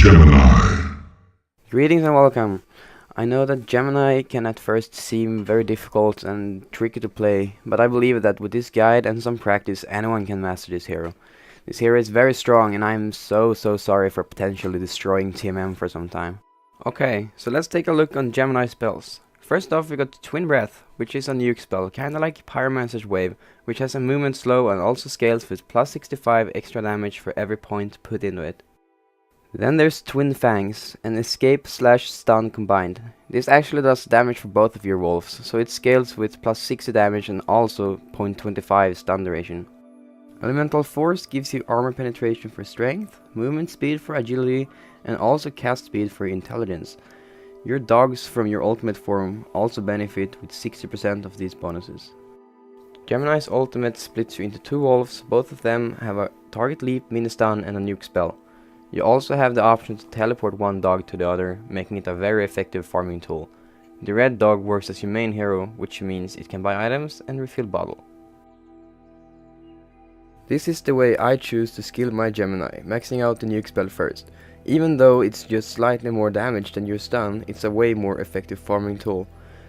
Gemini. Greetings and welcome. I know that Gemini can at first seem very difficult and tricky to play, but I believe that with this guide and some practice anyone can master this hero. This hero is very strong and I'm so sorry for potentially destroying TMM for some time. Okay, so let's take a look on Gemini spells. First off, we got Twin Breath, which is a nuke spell, kinda like Pyromancer's Wave, which has a movement slow and also scales with plus 65 extra damage for every point put into it. Then there's Twin Fangs, an escape/stun combined. This actually does damage for both of your wolves, so it scales with plus 60 damage and also 0.25 stun duration. Elemental Force gives you armor penetration for strength, movement speed for agility, and also cast speed for intelligence. Your dogs from your ultimate form also benefit with 60% of these bonuses. Gemini's ultimate splits you into two wolves, both of them have a target leap, mini stun and a nuke spell. You also have the option to teleport one dog to the other, making it a very effective farming tool. The red dog works as your main hero, which means it can buy items and refill bottle. This is the way I choose to skill my Gemini, maxing out the nuke spell first. Even though it's just slightly more damage than your stun, it's a way more effective farming tool.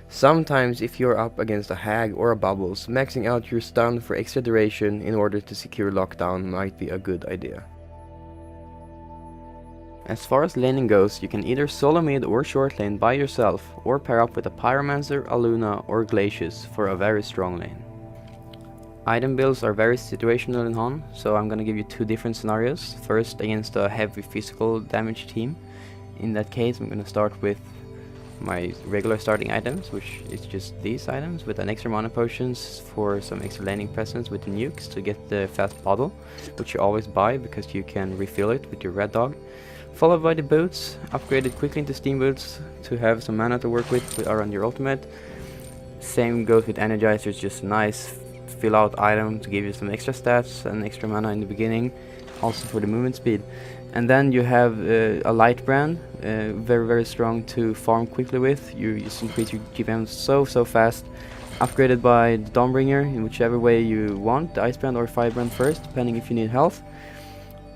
Sometimes if you're up against a hag or a bubbles, maxing out your stun for extra duration in order to secure lockdown might be a good idea. As far as laning goes, you can either solo mid or short lane by yourself, or pair up with a Pyromancer, a Luna or Glacius for a very strong lane. Item builds are very situational in HoN, so I'm gonna give you two different scenarios. First against a heavy physical damage team. In that case I'm gonna start with my regular starting items, which is just these items with an extra mana potions for some extra laning presence with the nukes to get the fast bottle, which you always buy because you can refill it with your red dog. Followed by the boots, upgraded quickly into steam boots to have some mana to work with around your ultimate. Same goes with energizers, just a nice fill out item to give you some extra stats and extra mana in the beginning, also for the movement speed. And then you have a light brand, very strong to farm quickly with. You just increase your GPM so fast. Upgraded by the Dawnbringer in whichever way you want, the ice brand or fire brand first, depending if you need health.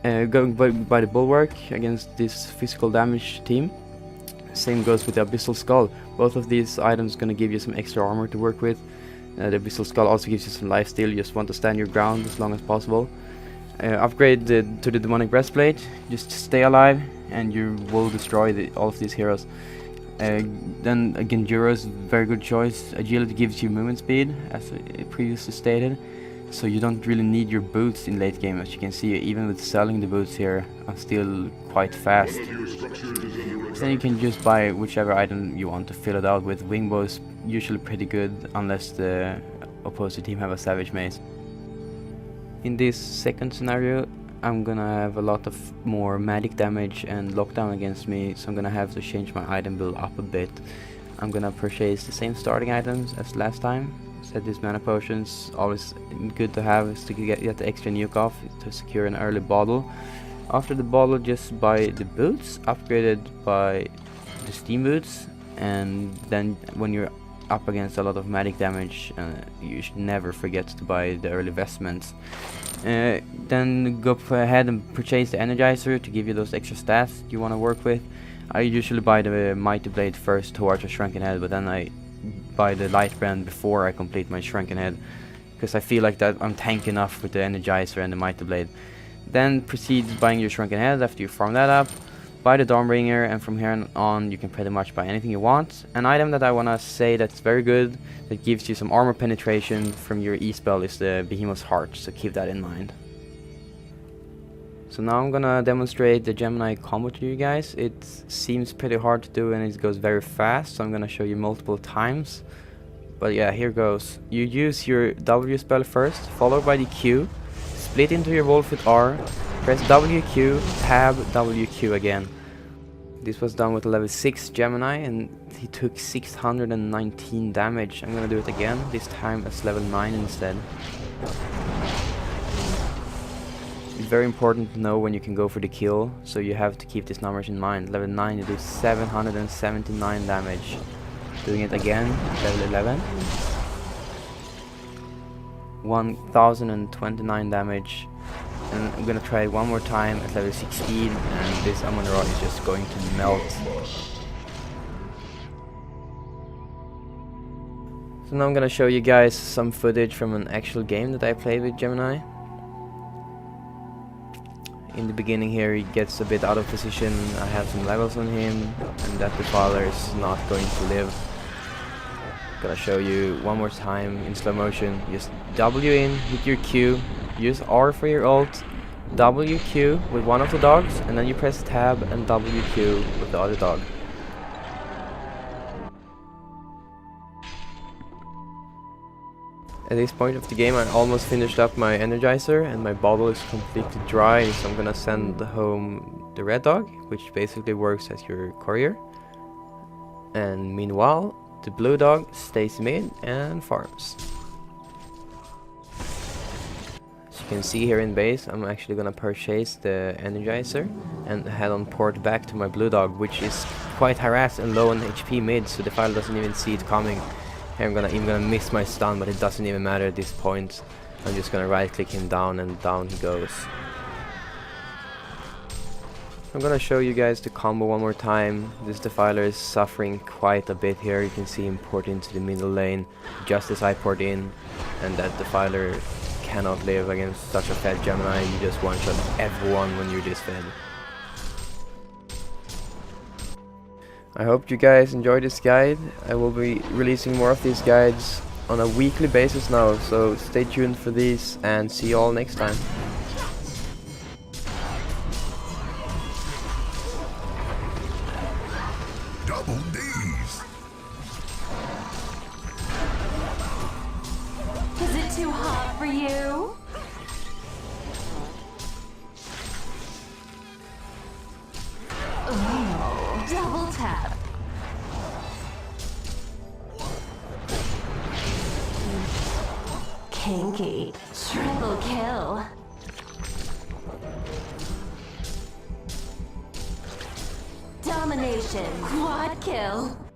Going by the Bulwark against this physical damage team. Same goes with the Abyssal Skull. Both of these items gonna give you some extra armor to work with. The Abyssal Skull also gives you some lifesteal. You just want to stand your ground as long as possible. Upgrade to the Demonic Breastplate. Just stay alive and you will destroy all of these heroes. Then again, Juro's very good choice. Agility gives you movement speed, as previously stated. So you don't really need your boots in late game. As you can see, even with selling the boots here, I'm still quite fast. Then you can just buy whichever item you want to fill it out with. Wingbow is usually pretty good, unless the opposing team have a Savage Mace. In this second scenario, I'm gonna have a lot of more magic damage and lockdown against me, so I'm gonna have to change my item build up a bit. I'm gonna purchase the same starting items as last time. Set these mana potions, always good to have is to get the extra nuke off to secure an early bottle. After the bottle, just buy the boots, upgraded by the steam boots, and then when you're up against a lot of magic damage, you should never forget to buy the early vestments. Then go ahead and purchase the energizer to give you those extra stats you want to work with. I usually buy the mighty blade first towards a shrunken head, but then I buy the light brand before I complete my shrunken head, because I feel like that I'm tank enough with the energizer and the mighty blade. Then proceed buying your shrunken head after you farm that up. Buy the Dawnbringer, and from here on you can pretty much buy anything you want. An item that I wanna say that's very good, that gives you some armor penetration from your E-spell, is the Behemoth's Heart, so keep that in mind. So now I'm gonna demonstrate the Gemini combo to you guys. It seems pretty hard to do and it goes very fast, so I'm gonna show you multiple times. But yeah, here goes. You use your W spell first, followed by the Q. Split into your wolf with R. Press WQ, tab, WQ again. This was done with a level 6 Gemini and he took 619 damage. I'm gonna do it again, this time as level 9 instead. It's very important to know when you can go for the kill, so you have to keep these numbers in mind. Level 9 you do 779 damage. Doing it again, level 11. 1029 damage. And I'm gonna try it one more time at level 16, and this Amon-Ra is just going to melt. So now I'm gonna show you guys some footage from an actual game that I played with Gemini. In the beginning here he gets a bit out of position, I have some levels on him, and that Defiler is not going to live. Gonna show you one more time in slow motion. Just W in, hit your Q, use R for your ult, WQ with one of the dogs, and then you press tab and WQ with the other dog. At this point of the game I almost finished up my energizer and my bottle is completely dry, so I'm gonna send home the red dog, which basically works as your courier. And meanwhile, the blue dog stays mid and farms. As you can see here in base, I'm actually gonna purchase the energizer and head on port back to my blue dog, which is quite harassed and low on HP mid, so the file doesn't even see it coming. Here I'm gonna miss my stun, but it doesn't even matter at this point. I'm just gonna right click him down and down he goes. I'm gonna show you guys the combo one more time. This Defiler is suffering quite a bit here. You can see him port into the middle lane just as I port in, and that Defiler cannot live against such a fed Gemini. You just one-shot everyone when you're this fed. I hope you guys enjoyed this guide. I will be releasing more of these guides on a weekly basis now, so stay tuned for these and see you all next time. Double D's. Is it too hot for you? Oh, double tap. Kinky. Triple kill. Domination. Quad kill.